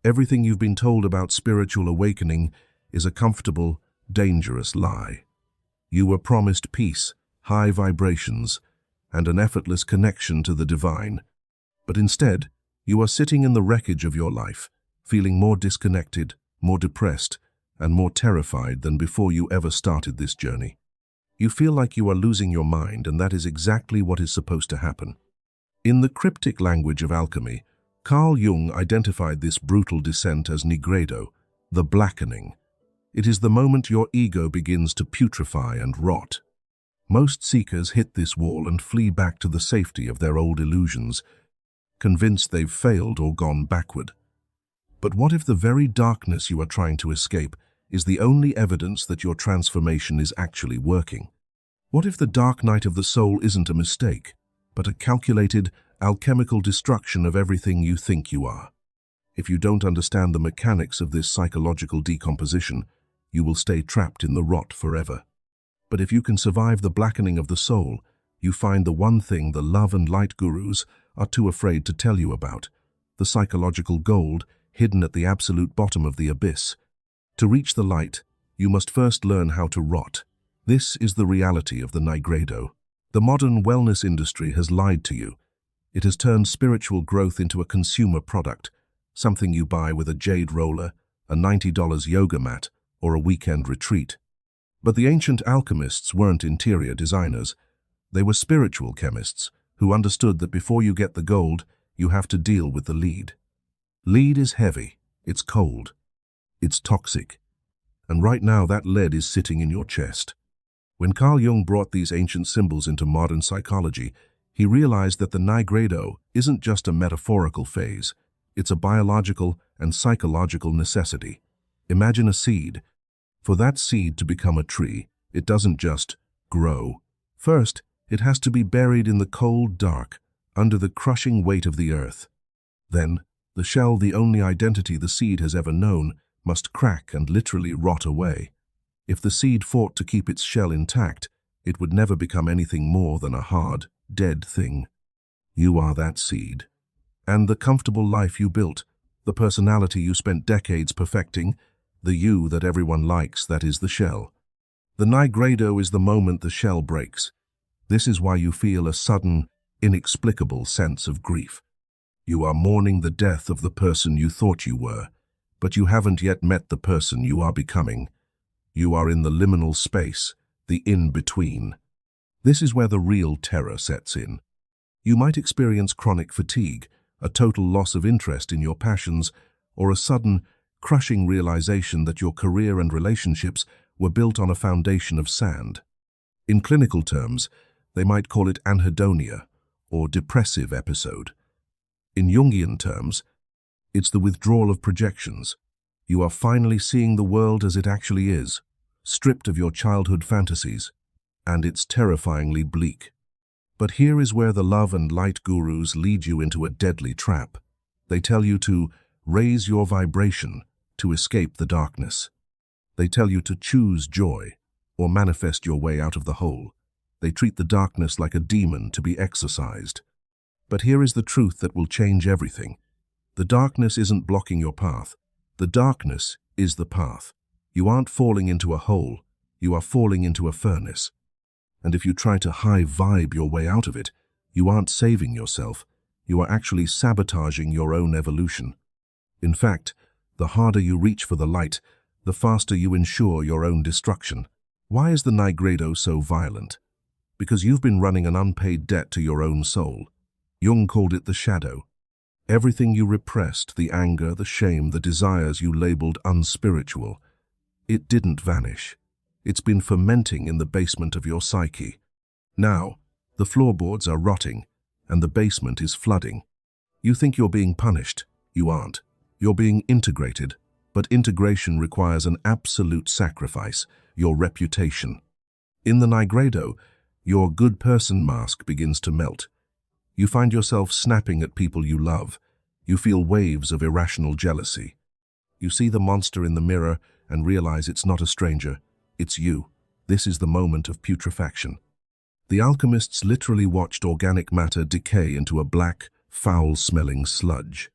Everything you've been told about spiritual awakening is a comfortable, dangerous lie. You were promised peace, high vibrations, and an effortless connection to the divine. But instead, you are sitting in the wreckage of your life, feeling more disconnected, more depressed, and more terrified than before you ever started this journey. You feel like you are losing your mind, and that is exactly what is supposed to happen. In the cryptic language of alchemy, Carl Jung identified this brutal descent as Nigredo, the blackening. It is the moment your ego begins to putrefy and rot. Most seekers hit this wall and flee back to the safety of their old illusions, convinced they've failed or gone backward. But what if the very darkness you are trying to escape is the only evidence that your transformation is actually working? What if the dark night of the soul isn't a mistake, but a calculated, alchemical destruction of everything you think you are? If you don't understand the mechanics of this psychological decomposition, you will stay trapped in the rot forever. But if you can survive the blackening of the soul, you find the one thing the love and light gurus are too afraid to tell you about, the psychological gold hidden at the absolute bottom of the abyss. To reach the light, you must first learn how to rot. This is the reality of the Nigredo. The modern wellness industry has lied to you. It has turned spiritual growth into a consumer product, something you buy with a jade roller, a $90 yoga mat, or a weekend retreat. But the ancient alchemists weren't interior designers. They were spiritual chemists who understood that before you get the gold, you have to deal with the lead. Lead is heavy, it's cold, it's toxic. And right now that lead is sitting in your chest. When Carl Jung brought these ancient symbols into modern psychology, he realized that the Nigredo isn't just a metaphorical phase. It's a biological and psychological necessity. Imagine a seed. For that seed to become a tree, it doesn't just grow. First, it has to be buried in the cold dark, under the crushing weight of the earth. Then, the shell, the only identity the seed has ever known, must crack and literally rot away. If the seed fought to keep its shell intact, it would never become anything more than a hard, dead thing. You are that seed. And the comfortable life you built, the personality you spent decades perfecting, the you that everyone likes, that is the shell. The Nigredo is the moment the shell breaks. This is why you feel a sudden, inexplicable sense of grief. You are mourning the death of the person you thought you were, but you haven't yet met the person you are becoming. You are in the liminal space, the in-between. This is where the real terror sets in. You might experience chronic fatigue, a total loss of interest in your passions, or a sudden, crushing realization that your career and relationships were built on a foundation of sand. In clinical terms, they might call it anhedonia, or depressive episode. In Jungian terms, it's the withdrawal of projections. You are finally seeing the world as it actually is, stripped of your childhood fantasies, and it's terrifyingly bleak. But here is where the love and light gurus lead you into a deadly trap. They tell you to raise your vibration, to escape the darkness. They tell you to choose joy, or manifest your way out of the hole. They treat the darkness like a demon to be exorcised. But here is the truth that will change everything. The darkness isn't blocking your path. The darkness is the path. You aren't falling into a hole, you are falling into a furnace. And if you try to high vibe your way out of it, you aren't saving yourself, you are actually sabotaging your own evolution. In fact, the harder you reach for the light, the faster you ensure your own destruction. Why is the Nigredo so violent? Because you've been running an unpaid debt to your own soul. Jung called it the shadow. Everything you repressed, the anger, the shame, the desires you labeled unspiritual, it didn't vanish. It's been fermenting in the basement of your psyche. Now, the floorboards are rotting, and the basement is flooding. You think you're being punished. You aren't. You're being integrated, but integration requires an absolute sacrifice, your reputation. In the Nigredo, your good person mask begins to melt. You find yourself snapping at people you love. You feel waves of irrational jealousy. You see the monster in the mirror and realize it's not a stranger, it's you. This is the moment of putrefaction. The alchemists literally watched organic matter decay into a black, foul-smelling sludge.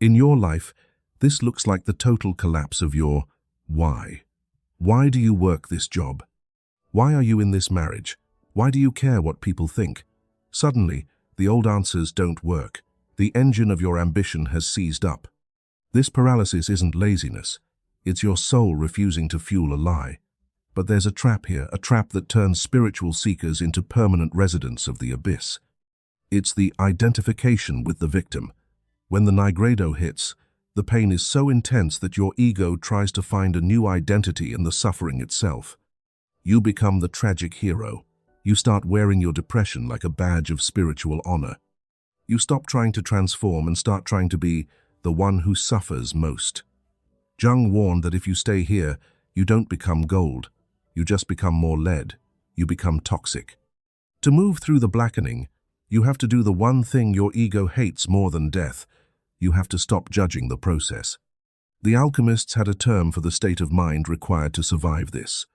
In your life, This looks like the total collapse of your why. Why do you work this job? Why are you in this marriage? Why do you care what people think? Suddenly, the old answers don't work. The engine of your ambition has seized up. This paralysis isn't laziness. It's your soul refusing to fuel a lie. But there's a trap here, a trap that turns spiritual seekers into permanent residents of the abyss. It's the identification with the victim. When the Nigredo hits, the pain is so intense that your ego tries to find a new identity in the suffering itself. You become the tragic hero. You start wearing your depression like a badge of spiritual honor. You stop trying to transform and start trying to be the one who suffers most. Jung warned that if you stay here, you don't become gold. You just become more lead. You become toxic. To move through the blackening, you have to do the one thing your ego hates more than death. You have to stop judging the process. The alchemists had a term for the state of mind required to survive this.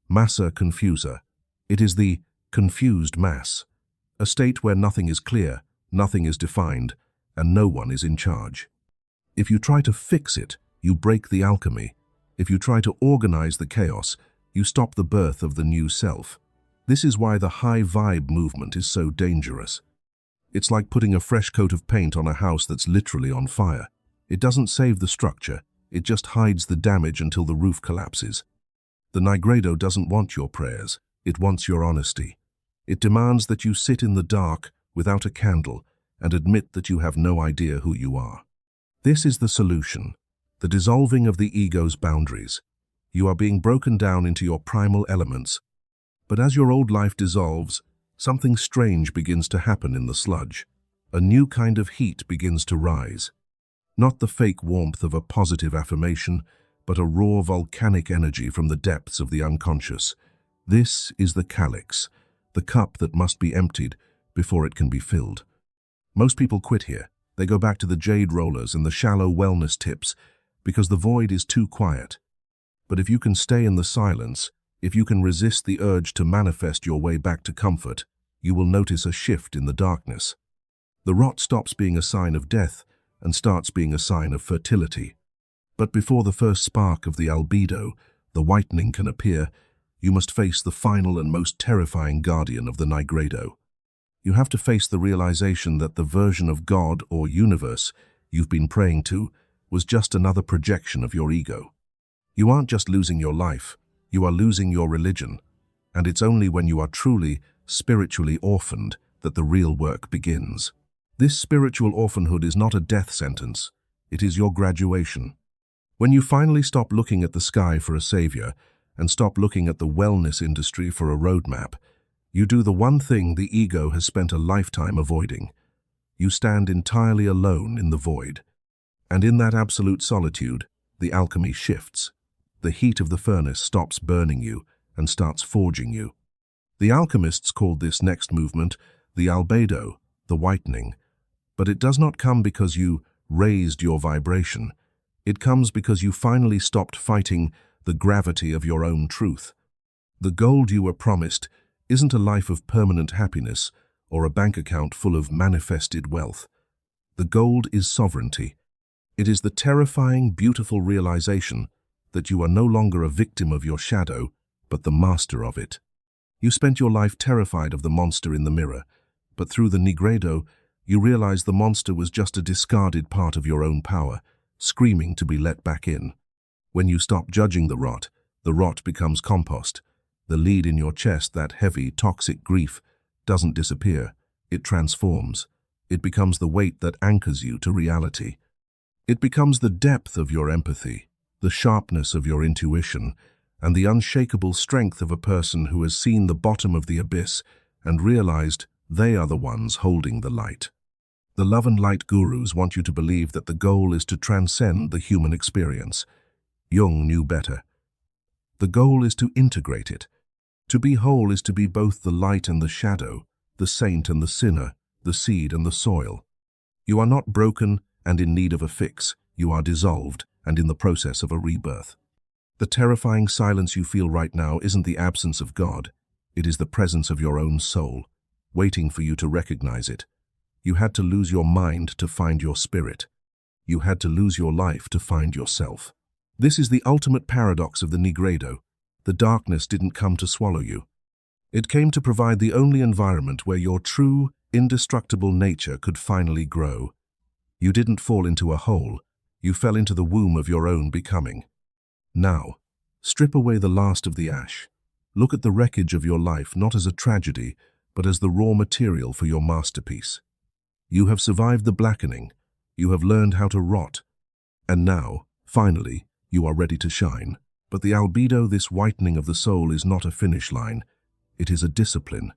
Massa confusa. It is the confused mass, a state where nothing is clear, nothing is defined, and no one is in charge. If you try to fix it, you break the alchemy. If you try to organize the chaos, you stop the birth of the new self. This is why the high vibe movement is so dangerous. It's like putting a fresh coat of paint on a house that's literally on fire. It doesn't save the structure, it just hides the damage until the roof collapses. The Nigredo doesn't want your prayers, it wants your honesty. It demands that you sit in the dark without a candle and admit that you have no idea who you are. This is the solution, the dissolving of the ego's boundaries. You are being broken down into your primal elements. But as your old life dissolves, something strange begins to happen in the sludge. A new kind of heat begins to rise. Not the fake warmth of a positive affirmation, but a raw volcanic energy from the depths of the unconscious. This is the calyx, the cup that must be emptied before it can be filled. Most people quit here. They go back to the jade rollers and the shallow wellness tips because the void is too quiet. But if you can stay in the silence, if you can resist the urge to manifest your way back to comfort, you will notice a shift in the darkness. The rot stops being a sign of death and starts being a sign of fertility. But before the first spark of the albedo, the whitening, can appear, you must face the final and most terrifying guardian of the Nigredo. You have to face the realization that the version of God or universe you've been praying to was just another projection of your ego. You aren't just losing your life, you are losing your religion, and it's only when you are truly, spiritually orphaned that the real work begins. This spiritual orphanhood is not a death sentence, it is your graduation. When you finally stop looking at the sky for a savior and stop looking at the wellness industry for a roadmap, you do the one thing the ego has spent a lifetime avoiding. You stand entirely alone in the void. And in that absolute solitude, the alchemy shifts. The heat of the furnace stops burning you and starts forging you. The alchemists called this next movement the albedo, the whitening. But it does not come because you raised your vibration. It comes because you finally stopped fighting the gravity of your own truth. The gold you were promised isn't a life of permanent happiness or a bank account full of manifested wealth. The gold is sovereignty. It is the terrifying, beautiful realization that you are no longer a victim of your shadow, but the master of it. You spent your life terrified of the monster in the mirror, but through the Nigredo, you realize the monster was just a discarded part of your own power, screaming to be let back in. When you stop judging the rot becomes compost. The lead in your chest, that heavy, toxic grief, doesn't disappear. It transforms. It becomes the weight that anchors you to reality. It becomes the depth of your empathy, the sharpness of your intuition, and the unshakable strength of a person who has seen the bottom of the abyss and realized they are the ones holding the light. The love and light gurus want you to believe that the goal is to transcend the human experience. Jung knew better. The goal is to integrate it. To be whole is to be both the light and the shadow, the saint and the sinner, the seed and the soil. You are not broken and in need of a fix. You are dissolved and in the process of a rebirth. The terrifying silence you feel right now isn't the absence of God. It is the presence of your own soul, waiting for you to recognize it. You had to lose your mind to find your spirit. You had to lose your life to find yourself. This is the ultimate paradox of the Nigredo. The darkness didn't come to swallow you. It came to provide the only environment where your true, indestructible nature could finally grow. You didn't fall into a hole. You fell into the womb of your own becoming. Now, strip away the last of the ash. Look at the wreckage of your life not as a tragedy, but as the raw material for your masterpiece. You have survived the blackening. You have learned how to rot. And now, finally, you are ready to shine. But the albedo, this whitening of the soul, is not a finish line. It is a discipline.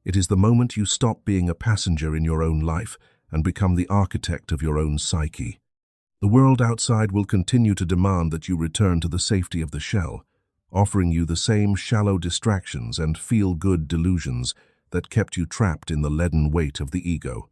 It is the moment you stop being a passenger in your own life and become the architect of your own psyche. The world outside will continue to demand that you return to the safety of the shell, offering you the same shallow distractions and feel-good delusions that kept you trapped in the leaden weight of the ego.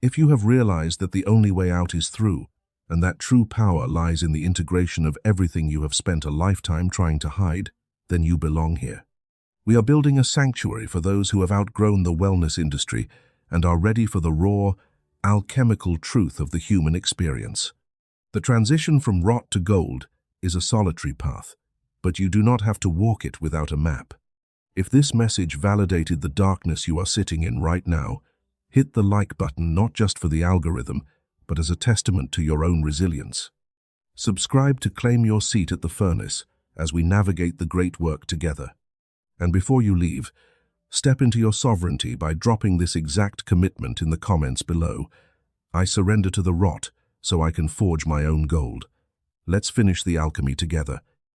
If you have realized that the only way out is through, and that true power lies in the integration of everything you have spent a lifetime trying to hide, then you belong here. We are building a sanctuary for those who have outgrown the wellness industry and are ready for the raw, alchemical truth of the human experience. The transition from rot to gold is a solitary path, but you do not have to walk it without a map. If this message validated the darkness you are sitting in right now, hit the like button not just for the algorithm, but as a testament to your own resilience. Subscribe to claim your seat at the furnace as we navigate the great work together. And before you leave, step into your sovereignty by dropping this exact commitment in the comments below. I surrender to the rot so I can forge my own gold. Let's finish the alchemy together.